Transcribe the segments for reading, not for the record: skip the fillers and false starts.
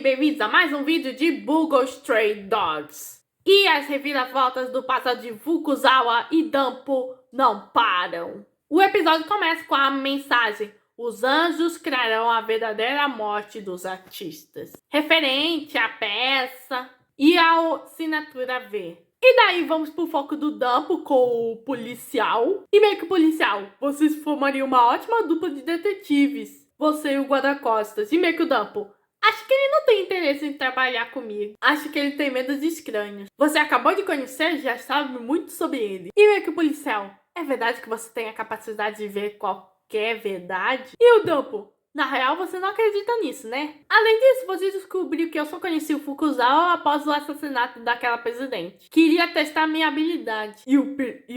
bem-vindos a mais um vídeo de Bungo Stray Dogs. E as reviravoltas do passado de Fukuzawa e Danpo não param. O episódio começa com a mensagem: os anjos criarão a verdadeira morte dos artistas, referente à peça e à assinatura V. E daí vamos pro foco do Danpo com o policial. E meio que o policial, vocês formariam uma ótima dupla de detetives, você e o guarda-costas. E meio que o Danpo, acho que ele não tem interesse em trabalhar comigo. Acho que ele tem medo de estranhos. Você acabou de conhecer e já sabe muito sobre ele. E meio que o policial, é verdade que você tem a capacidade de ver qualquer verdade? E o Danpo, na real você não acredita nisso, né? Além disso, você descobriu que eu só conheci o Fukuzawa após o assassinato daquela presidente. Queria testar minha habilidade. E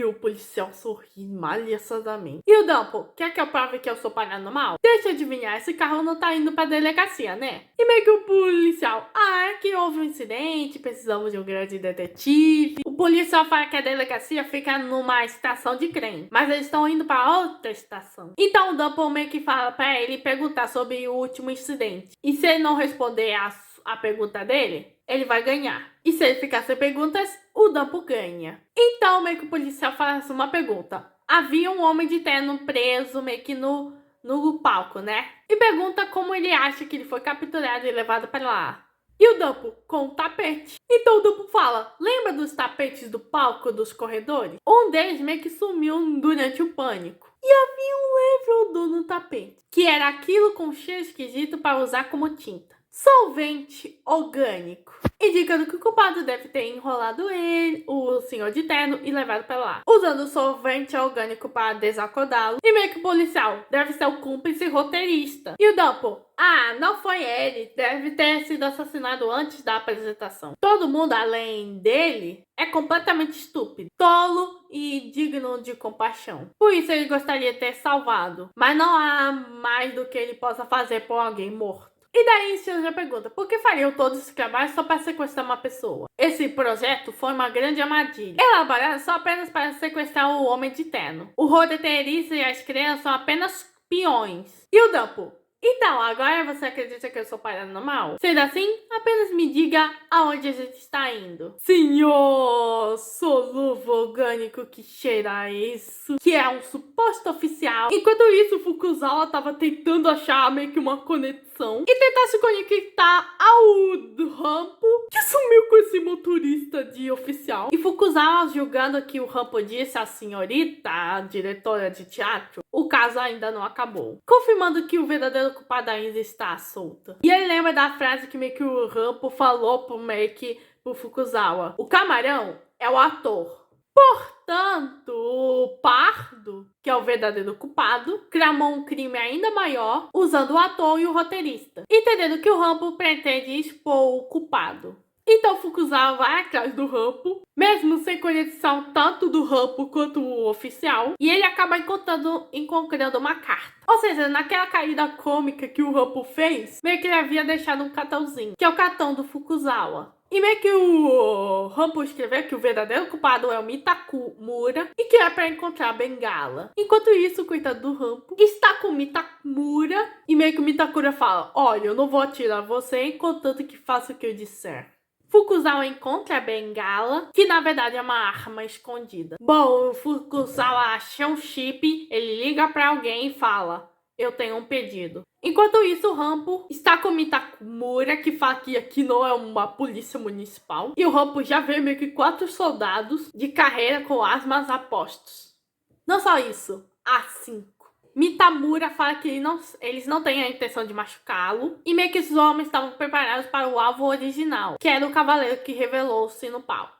o policial sorri maliciosamente. E o Danpo, quer que eu prove que eu sou paranormal? Deixa eu adivinhar, esse carro não tá indo pra delegacia, né? E meio que o policial, é que houve um incidente, precisamos de um grande detetive. O policial fala que a delegacia fica numa estação de trem, mas eles estão indo pra outra estação. Então o Danpo meio que fala pra ele perguntar sobre o último incidente. E se ele não responder a pergunta dele, ele vai ganhar. E se ele ficar sem perguntas, o Danpo ganha. Então meio que o policial faz uma pergunta. Havia um homem de terno preso meio que no palco, né? E pergunta como ele acha que ele foi capturado e levado para lá. E o Danpo com o tapete. Então o Danpo fala, lembra dos tapetes do palco dos corredores? Um deles meio que sumiu durante o pânico. E havia um leve odor no tapete, que era aquilo com cheiro esquisito para usar como tinta. Solvente orgânico. Indicando que o culpado deve ter enrolado ele, o senhor de terno, e levado para lá, usando o solvente orgânico para desacordá-lo. E meio que o policial deve ser o cúmplice roteirista. E o Danpo, não foi ele, deve ter sido assassinado antes da apresentação. Todo mundo além dele é completamente estúpido, tolo e digno de compaixão. Por isso ele gostaria de ter salvado, mas não há mais do que ele possa fazer por alguém morto. E daí você já pergunta, por que fariam todo esse trabalho só para sequestrar uma pessoa? Esse projeto foi uma grande armadilha, elaborada só apenas para sequestrar o homem de terno. O roteirista e as crianças são apenas peões. E o Danpo, então, agora você acredita que eu sou paranormal? Sendo assim, apenas me diga aonde a gente está indo. Senhor, soluvo orgânico que cheira isso, que é um suposto oficial. Enquanto isso, o Fukuzawa estava tentando achar meio que uma conexão e tentar se conectar ao Rampo, que sumiu com esse motorista de oficial. E Fukuzawa, julgando que o Rampo disse à senhorita, a diretora de teatro, o caso ainda não acabou, confirmando que o verdadeiro culpado ainda está solto. E ele lembra da frase que meio que o Rampo falou pro Fukuzawa: o camarão é o ator. Portanto, o Pardo, que é o verdadeiro culpado, tramou um crime ainda maior usando o ator e o roteirista, entendendo que o Rampo pretende expor o culpado. Então Fukuzawa vai atrás do Rampo, mesmo sem conexão tanto do Rampo quanto o oficial, e ele acaba encontrando uma carta. Ou seja, naquela caída cômica que o Rampo fez, meio que ele havia deixado um cartãozinho, que é o cartão do Fukuzawa. E meio que o Rampo escreveu que o verdadeiro culpado é o Mitamura e que é para encontrar a bengala. Enquanto isso, o coitado do Rampo está com o Mitamura e meio que o Mitamura fala: olha, eu não vou atirar você contanto que faça o que eu disser. Fukuzawa encontra a bengala, que na verdade é uma arma escondida. Bom, o Fukuzawa acha um chip, ele liga para alguém e fala: eu tenho um pedido. Enquanto isso, o Rampo está com o Mitamura, que fala que aqui não é uma polícia municipal. E o Rampo já vê meio que 4 soldados de carreira com armas a postos. Não só isso, há 5. Mitamura fala que eles não têm a intenção de machucá-lo. E meio que esses homens estavam preparados para o alvo original, que era o cavaleiro que revelou-se no palco.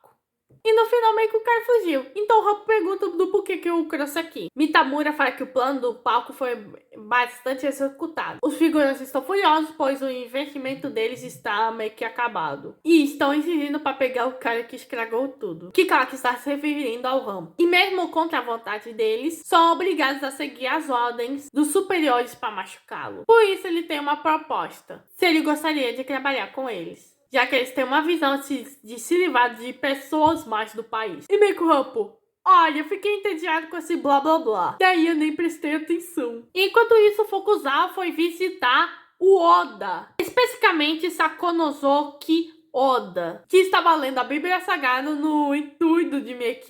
E no final meio que o cara fugiu. Então o Rampo pergunta do porquê que eu trouxe aqui. Mitamura fala que o plano do palco foi bastante executado. Os figurantes estão furiosos, pois o investimento deles está meio que acabado. E estão insistindo para pegar o cara que estragou tudo. Que claro que está se referindo ao Rampo. E mesmo contra a vontade deles, são obrigados a seguir as ordens dos superiores para machucá-lo. Por isso ele tem uma proposta: se ele gostaria de trabalhar com eles, já que eles têm uma visão de se livrar de pessoas mais do país. E meio que o Rampo: olha, eu fiquei entediado com esse blá blá blá, daí eu nem prestei atenção. Enquanto isso, o Fukuzawa foi visitar o Oda, especificamente Sakonosuke Oda, que estava lendo a Bíblia Sagrada no intuito de meio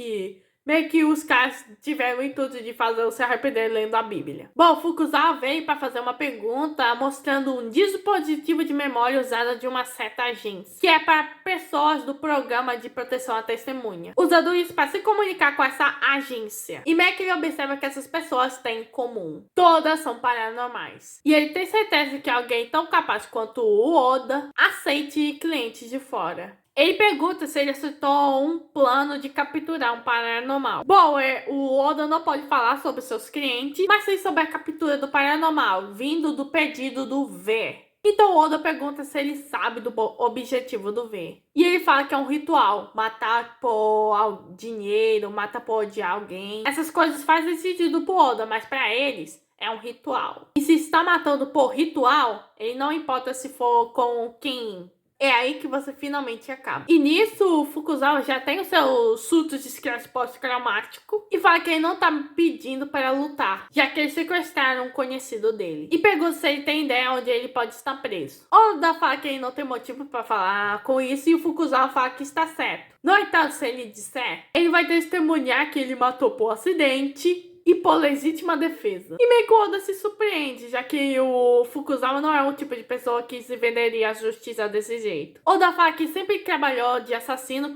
que os caras tiveram o intuito de fazer o se arrepender lendo a Bíblia. Bom, Fukuzawa veio para fazer uma pergunta mostrando um dispositivo de memória usado de uma certa agência, que é para pessoas do programa de proteção à testemunha, usando isso para se comunicar com essa agência. E meio que ele observa que essas pessoas têm em comum. Todas são paranormais. E ele tem certeza que alguém tão capaz quanto o Oda aceite clientes de fora. Ele pergunta se ele aceitou um plano de capturar um paranormal. Bom, o Oda não pode falar sobre seus clientes, mas sim sobre a captura do paranormal, vindo do pedido do V. Então o Oda pergunta se ele sabe do objetivo do V. E ele fala que é um ritual, matar por dinheiro, matar por odiar alguém. Essas coisas fazem sentido pro Oda, mas para eles é um ritual. E se está matando por ritual, ele não importa se for com quem. É aí que você finalmente acaba. E nisso, o Fukuzawa já tem o seu surto de estresse pós-traumático e fala que ele não tá pedindo para lutar, já que eles sequestraram um conhecido dele. E pergunta se ele tem ideia onde ele pode estar preso. Oda fala que ele não tem motivo para falar com isso e o Fukuzawa fala que está certo. No entanto, se ele disser, ele vai testemunhar que ele matou por acidente e por legítima defesa. E meio que o Oda se surpreende, já que o Fukuzawa não é o tipo de pessoa que se venderia à justiça desse jeito. Oda fala que sempre trabalhou de assassino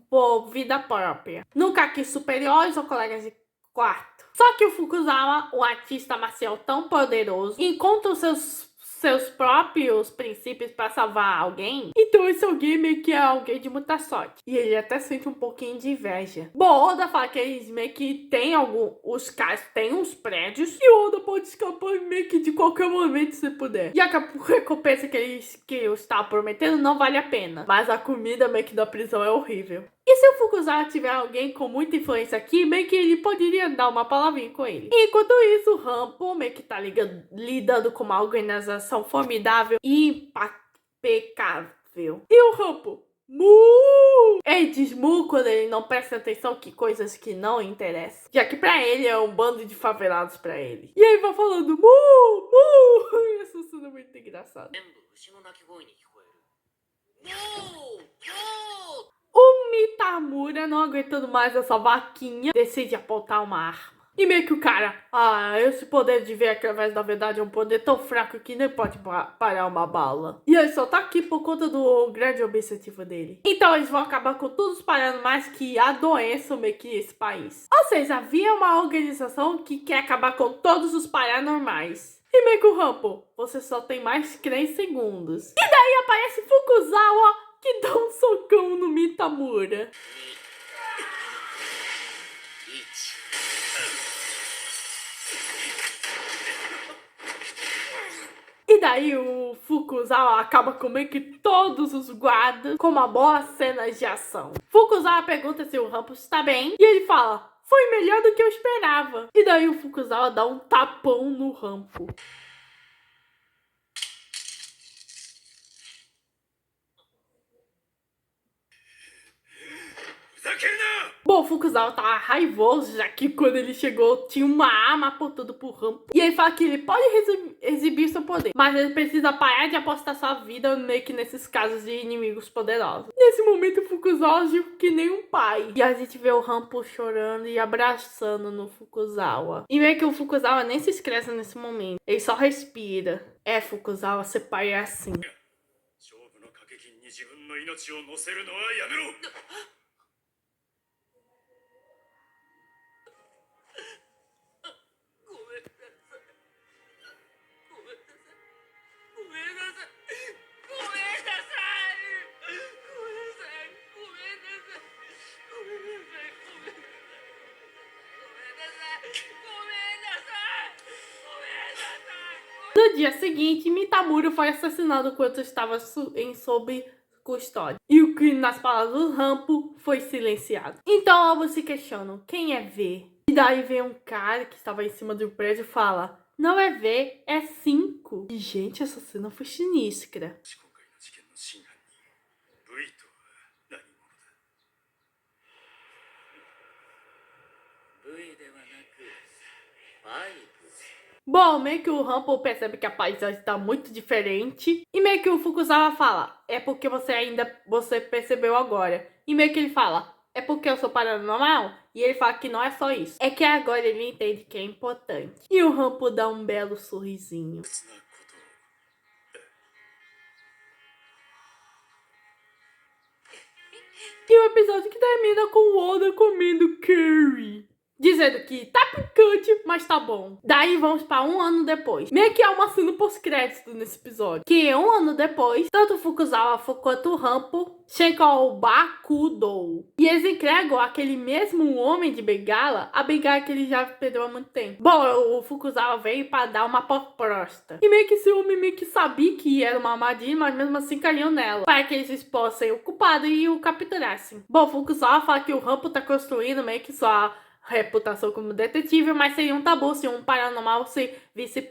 por vida própria. Nunca quis superiores ou colegas de quarto. Só que o Fukuzawa, um artista marcial tão poderoso, encontra os seus próprios princípios para salvar alguém, então esse alguém meio que é alguém de muita sorte. E ele até sente um pouquinho de inveja. Bom, Oda fala que eles meio que tem os caras têm uns prédios e Oda pode escapar meio que de qualquer momento se puder. Já que a recompensa que ele está prometendo não vale a pena, mas a comida meio que da prisão é horrível. E se o Fukuzawa tiver alguém com muita influência aqui, meio que ele poderia dar uma palavrinha com ele. E enquanto isso, o Rampo meio que tá lidando com uma organização formidável e impecável. E o Rampo? Mu! Ele diz mu quando ele não presta atenção que coisas que não interessam. Já que pra ele é um bando de favelados pra ele. E aí vai falando mu, mu! E isso é muito engraçado. O Mitamura, não aguentando mais essa vaquinha, decide apontar uma arma. E meio que o cara, esse poder de ver através da verdade é um poder tão fraco que nem pode parar uma bala. E ele só tá aqui por conta do grande objetivo dele. Então eles vão acabar com todos parando mais que adoeçam meio que esse país. Ou seja, havia uma organização que quer acabar com todos os paranormais. E meio que o Rampo, você só tem mais 3 segundos. E daí aparece Fukuzawa, que dá um socão no Mitamura. E daí o Fukuzawa acaba com meio que todos os guardas com uma boa cena de ação. Fukuzawa pergunta se o Rampo está bem e ele fala, foi melhor do que eu esperava. E daí o Fukuzawa dá um tapão no Rampo. Bom, o Fukuzawa tava raivoso, já que quando ele chegou tinha uma arma apontando pro Rampo. E ele fala que ele pode exibir seu poder, mas ele precisa parar de apostar sua vida meio que nesses casos de inimigos poderosos. Nesse momento o Fukuzawa agiu que nem um pai. E a gente vê o Rampo chorando e abraçando no Fukuzawa. E meio que o Fukuzawa nem se estressa nesse momento, ele só respira. É, Fukuzawa, ser pai é assim. No dia seguinte, Mitamura foi assassinado enquanto estava sob custódia. E o crime, nas palavras do Rampo, foi silenciado. Então ambos se questionam, quem é V? E daí vem um cara que estava em cima do prédio e fala, não é V, é 5. E gente, essa cena foi sinistra. Bom, meio que o Rumple percebe que a paisagem está muito diferente. E meio que o Fukuzawa fala, é porque você percebeu agora. E meio que ele fala, é porque eu sou paranormal? E ele fala que não é só isso. É que agora ele entende que é importante. E o Rumple dá um belo sorrisinho. E o episódio que termina com o Oda comendo curry. Dizendo que tá picante, mas tá bom. Daí vamos pra um ano depois. Meio que há uma cena pós-crédito nesse episódio. Que um ano depois, tanto o Fukuzawa quanto o Rumple chegam ao Bakudou. E eles entregam aquele mesmo homem de bengala a bengala que ele já perdeu há muito tempo. Bom, o Fukuzawa veio pra dar uma proposta. E meio que esse homem meio que sabia que era uma armadilha, mas mesmo assim caiu nela. Para que eles expulsem o culpado e o capturassem. Bom, o Fukuzawa fala que o Rumple tá construindo meio que sua reputação como detetive, mas seria um tabu se um paranormal se visse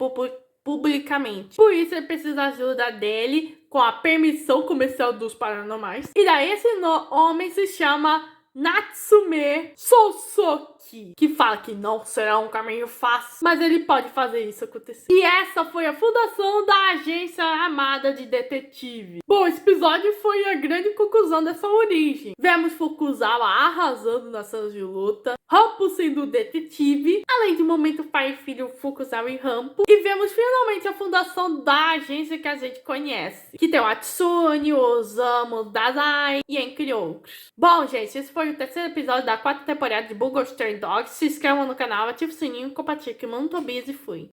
publicamente. Por isso ele precisa da ajuda dele com a permissão comercial dos paranormais. E daí esse homem se chama Natsume Sosoki, que fala que não será um caminho fácil, mas ele pode fazer isso acontecer. E essa foi a fundação da agência amada de detetive. Bom, esse episódio foi a grande conclusão dessa origem. Vemos Fukuzawa arrasando nas cenas de luta, Rumple sendo detetive, além de momento pai e filho Fukuzawa e Rumple, e vemos finalmente a fundação da agência que a gente conhece, que tem o Atsune, o Osamu Dazai e entre outros. Bom, gente, esse foi o terceiro episódio da quarta temporada de Bungo Stray Dogs. Se inscrevam no canal, ative o sininho, compartilhe, que mano Tobias e fui.